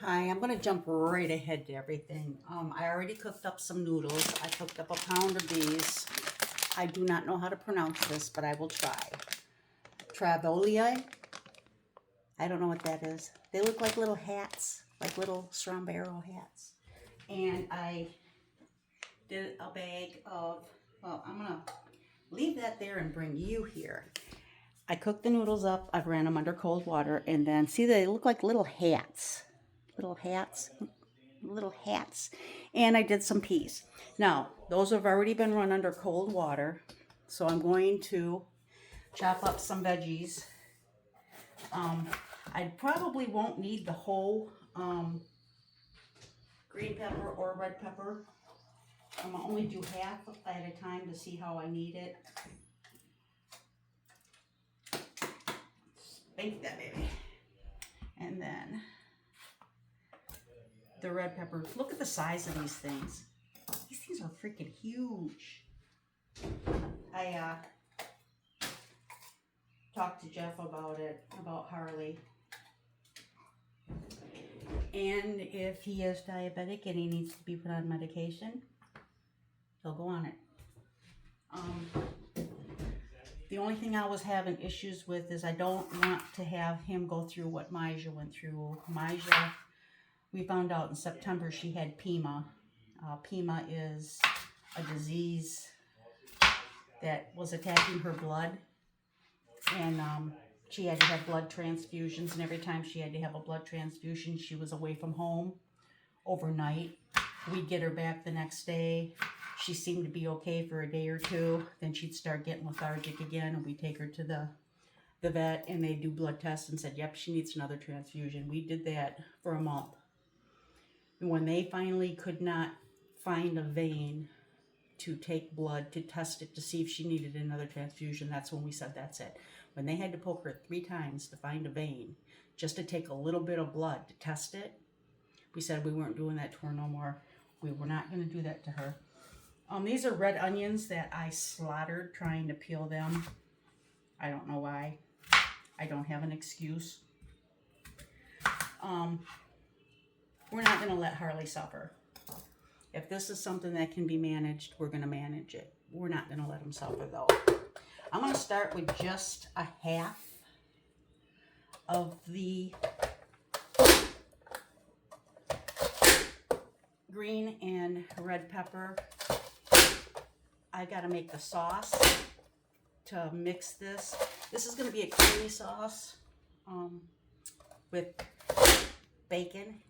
Hi, I'm going to jump right ahead to everything. I already cooked up some noodles. I cooked up a pound of these. I do not know how to pronounce this, but I will try. Travaglia. I don't know what that is. They look like little hats, like little Strombarrow hats. And I did a bag of, well, I'm going to leave that there and bring you here. I cooked the noodles up. I ran them under cold water, and then see, they look like little hats. Little hats. And I did some peas. Now, those have already been run under cold water, so I'm going to chop up some veggies. I probably won't need the whole green pepper or red pepper. I'm gonna only do half at a time to see how I need it. Spank that baby. And then the red pepper. Look at the size of these things. These things are freaking huge. I talked to Jeff about it, about Harley. And if he is diabetic and he needs to be put on medication, he'll go on it. The only thing I was having issues with is I don't want to have him go through what Maja went through. Maja, we found out in September she had PIMA. PIMA is a disease that was attacking her blood. And she had to have blood transfusions, and every time she had to have a blood transfusion, she was away from home overnight. We'd get her back the next day. She seemed to be okay for a day or two. Then she'd start getting lethargic again, and we'd take her to the vet, and they'd do blood tests and said, yep, she needs another transfusion. We did that for a month. And when they finally could not find a vein to take blood to test it to see if she needed another transfusion, that's when we said that's it. When they had to poke her 3 times to find a vein, just to take a little bit of blood to test it, we said we weren't doing that to her no more. We were not going to do that to her. These are red onions that I slaughtered trying to peel them. I don't know why. I don't have an excuse. We're not going to let Harley suffer. If this is something that can be managed, we're going to manage it. We're not going to let him suffer, though. I'm going to start with just a half of the green and red pepper. I got to make the sauce to mix this. This is going to be a creamy sauce with bacon.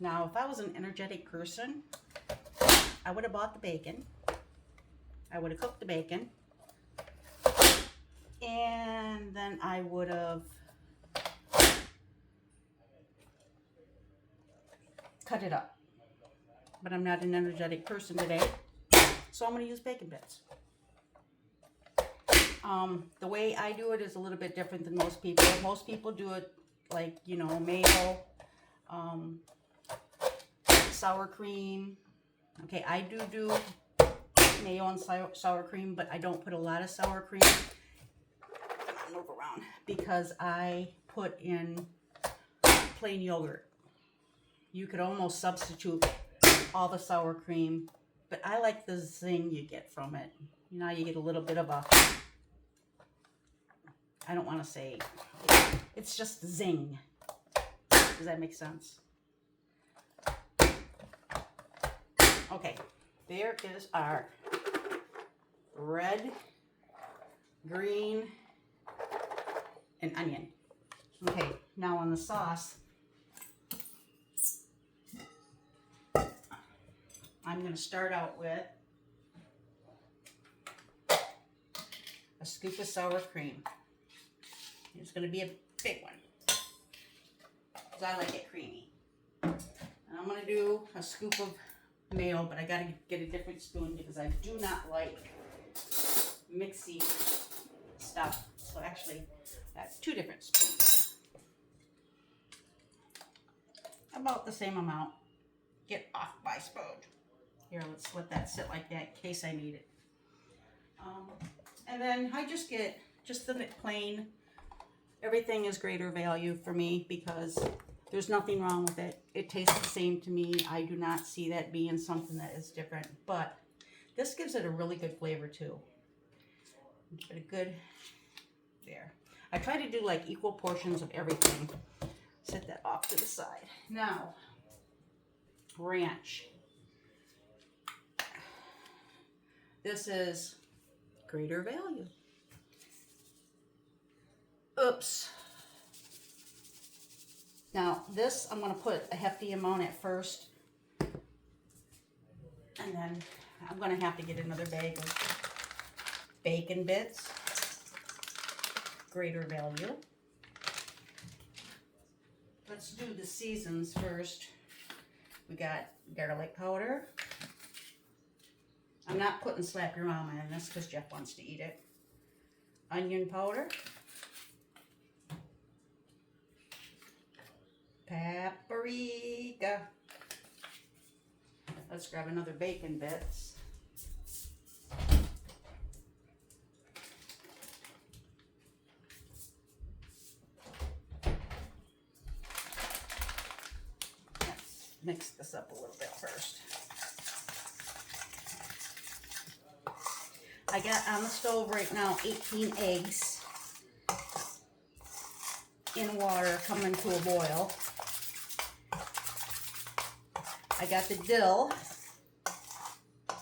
Now, if I was an energetic person, I would have bought the bacon. I would have cooked the bacon. And then I would have cut it up. But I'm not an energetic person today, so I'm going to use bacon bits. The way I do it is a little bit different than most people. Most people do it like, you know, mayo, sour cream. Okay, I do mayo and sour cream, but I don't put a lot of sour cream. Move around because I put in plain yogurt. You could almost substitute all the sour cream, but I like the zing you get from it. You know, you get a little bit of a, I don't want to say, it's just zing. Does that make sense? Okay, there is our red, green, and onion. Okay, now on the sauce, I'm going to start out with a scoop of sour cream. It's going to be a big one because I like it creamy. And I'm going to do a scoop of mayo, but I got to get a different spoon because I do not like mixy stuff. So actually, that's 2 different spoons. About the same amount. Get off my spoon. Here, let's let that sit like that in case I need it. And then I just get just the plain. Everything is greater value for me because There's nothing wrong with it. It tastes the same to me. I do not see that being something that is different, but this gives it a really good flavor too. Get a good, there. I try to do like equal portions of everything. Set that off to the side. Now, ranch. This is Greater Value. Oops. Now this, I'm going to put a hefty amount at first. And then I'm going to have to get another bag of bacon bits. Greater Value. Let's do the seasons first. We got garlic powder. I'm not putting Slap Your Mama in this because Jeff wants to eat it. Onion powder. Paprika. Let's grab another bacon bits. Let's mix this up a little bit first. I got on the stove right now 18 eggs in water coming to a boil. I got the dill.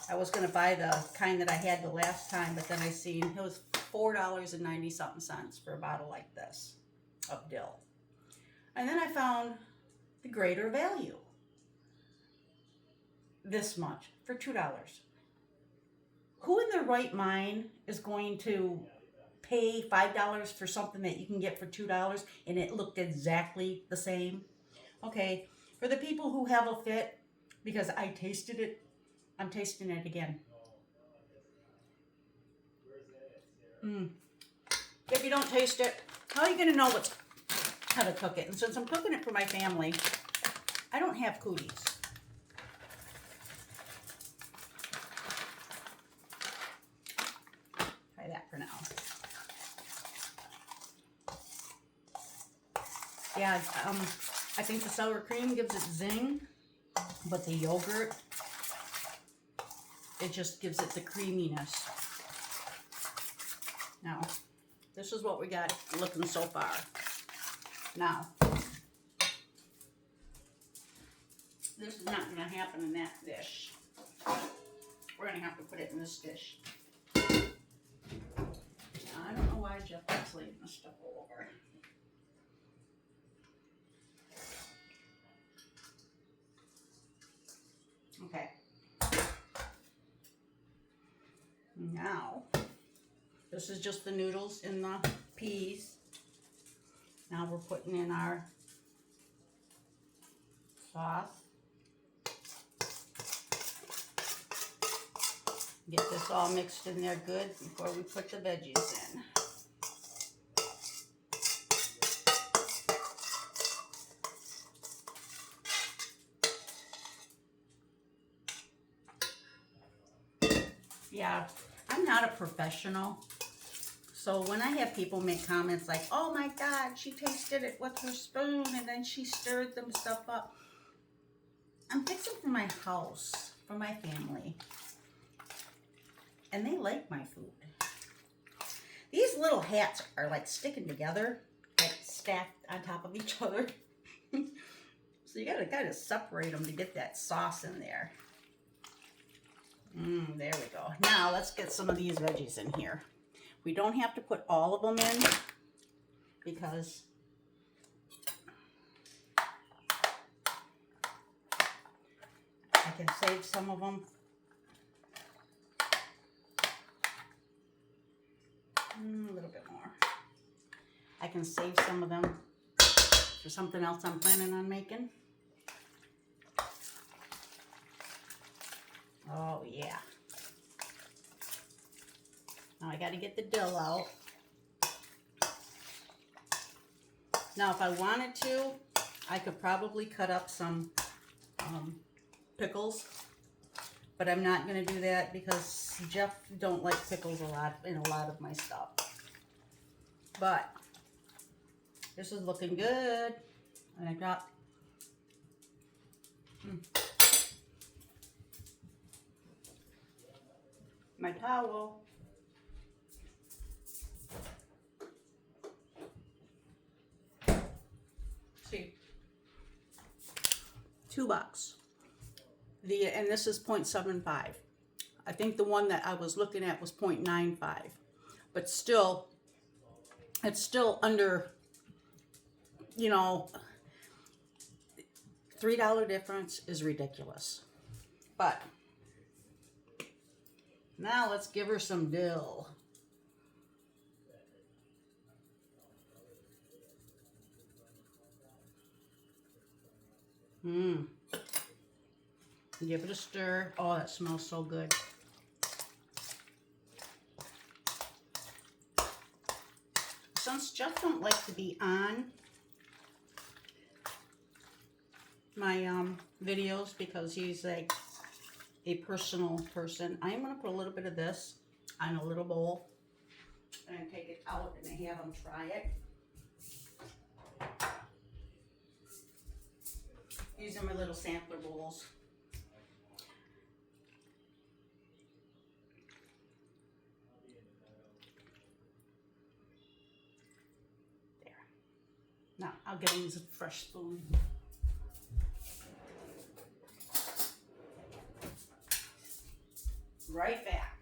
I was going to buy the kind that I had the last time, but then I seen it was $4.90 something for a bottle like this of dill. And then I found the Greater Value. This much for $2. Who in their right mind is going to pay $5 for something that you can get for $2 and it looked exactly the same? Okay, for the people who have a fit, because I tasted it, I'm tasting it again. If you don't taste it, how are you going to know how to cook it? And since I'm cooking it for my family, I don't have cooties. Try that for now. Yeah, I think the sour cream gives it zing, but the yogurt, it just gives it the creaminess. Now, this is what we got looking so far. Now, this is not going to happen in that dish. We're going to have to put it in this dish. Now, I don't know why Jeff is leaving this stuff all over. Okay. Now, this is just the noodles and the peas. Now we're putting in our sauce. Get this all mixed in there good before we put the veggies in. Yeah, I'm not a professional. So when I have people make comments like, oh my God, she tasted it with her spoon and then she stirred them stuff up. I'm fixing for my house, for my family. And they like my food. These little hats are like sticking together, like stacked on top of each other. So you gotta kind of separate them to get that sauce in there. There we go. Now let's get some of these veggies in here. We don't have to put all of them in because I can save some of them. A little bit more. I can save some of them for something else I'm planning on making. Oh yeah. Now I got to get the dill out. Now if I wanted to, I could probably cut up some pickles, but I'm not going to do that because Jeff don't like pickles a lot in a lot of my stuff. But this is looking good. And I dropped My towel. See, $2. And this is 0.75. I think the one that I was looking at was 0.95, but still, it's still under, you know, $3 difference is ridiculous. But now let's give her some dill. Give it a stir. Oh, that smells so good. Since Jeff don't like to be on my videos because he's like a personal person, I am going to put a little bit of this on a little bowl and take it out and have him try it. These are my little sampler bowls. There. Now, I'll get him a fresh spoon. Right back.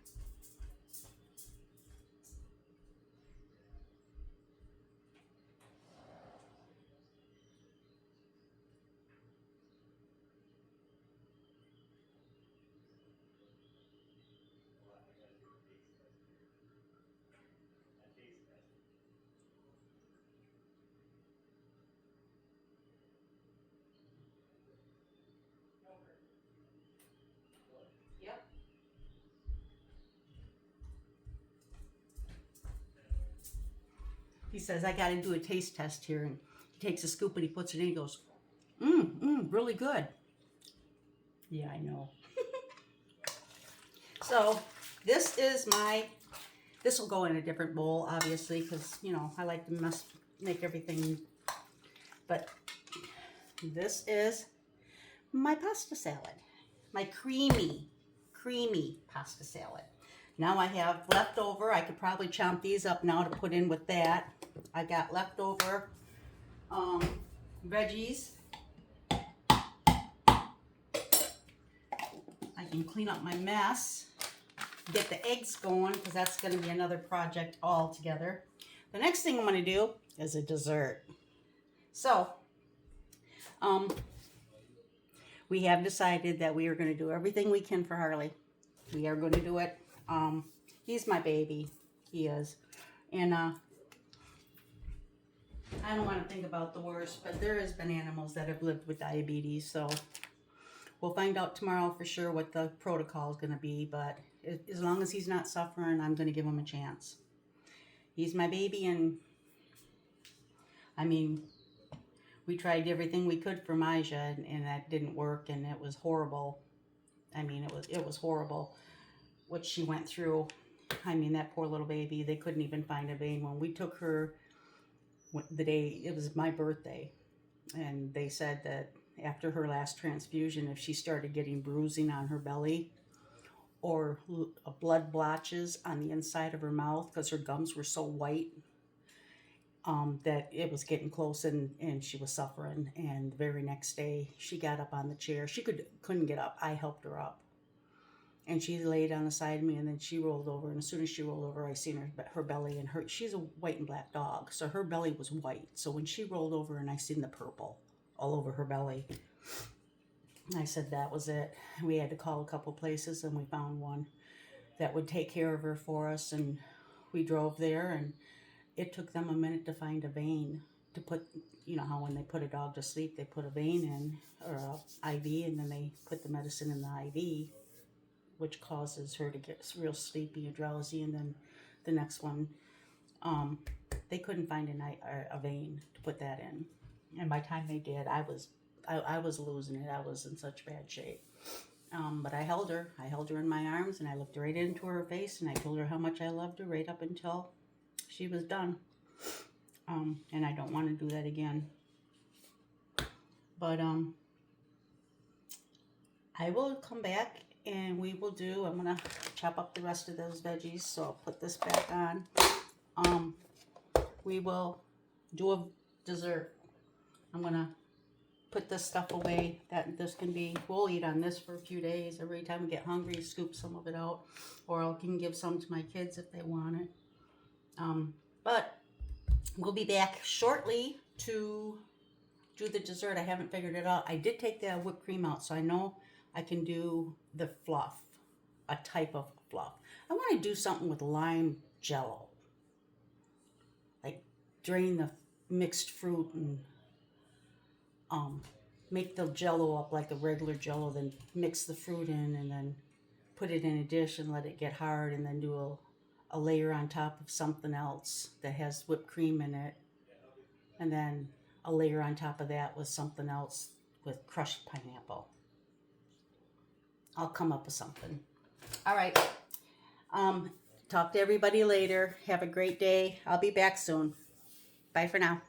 Yep. He says, I got to do a taste test here. And he takes a scoop and he puts it in and he goes, really good. Yeah, I know. So this is this will go in a different bowl, obviously, because, you know, I like to make everything. But this is my pasta salad. My creamy pasta salad. Now I have leftover. I could probably chomp these up now to put in with that. I got leftover veggies. I can clean up my mess. Get the eggs going because that's going to be another project altogether. The next thing I'm going to do is a dessert. So, we have decided that we are going to do everything we can for Harley. We are going to do it. He's my baby. He is. And I don't want to think about the worst, but there has been animals that have lived with diabetes. So we'll find out tomorrow for sure what the protocol is going to be. But as long as he's not suffering, I'm going to give him a chance. He's my baby, and I mean, we tried everything we could for Maja, and that didn't work, and it was horrible. I mean, it was horrible what she went through. I mean, that poor little baby, they couldn't even find a vein. When we took her the day, it was my birthday, and they said that after her last transfusion, if she started getting bruising on her belly or blood blotches on the inside of her mouth because her gums were so white, that it was getting close, and she was suffering. And the very next day, she got up on the chair. She couldn't get up. I helped her up. And she laid on the side of me, and then she rolled over. And as soon as she rolled over, I seen her belly, and she's a white and black dog, so her belly was white. So when she rolled over, and I seen the purple all over her belly, I said that was it. We had to call a couple places, and we found one that would take care of her for us. And we drove there, and it took them a minute to find a vein to put. You know how when they put a dog to sleep, they put a vein in, or a IV, and then they put the medicine in the IV, which causes her to get real sleepy and drowsy. And then the next one, they couldn't find a vein to put that in. And by the time they did, I was losing it. I was in such bad shape. But I held her in my arms, and I looked right into her face, and I told her how much I loved her right up until she was done. And I don't want to do that again. But I will come back and we will do, I'm gonna chop up the rest of those veggies, so I'll put this back on. We will do a dessert. I'm gonna put this stuff away. That this can be, we'll eat on this for a few days. Every time we get hungry, scoop some of it out, or I can give some to my kids if they want it. But we'll be back shortly to do the dessert. I haven't figured it out. I did take the whipped cream out, so I know I can do the fluff, a type of fluff. I want to do something with lime jello, like drain the mixed fruit and make the jello up like a regular jello, then mix the fruit in and then put it in a dish and let it get hard, and then do a layer on top of something else that has whipped cream in it, and then a layer on top of that with something else with crushed pineapple. I'll come up with something. All right. Talk to everybody later. Have a great day. I'll be back soon. Bye for now.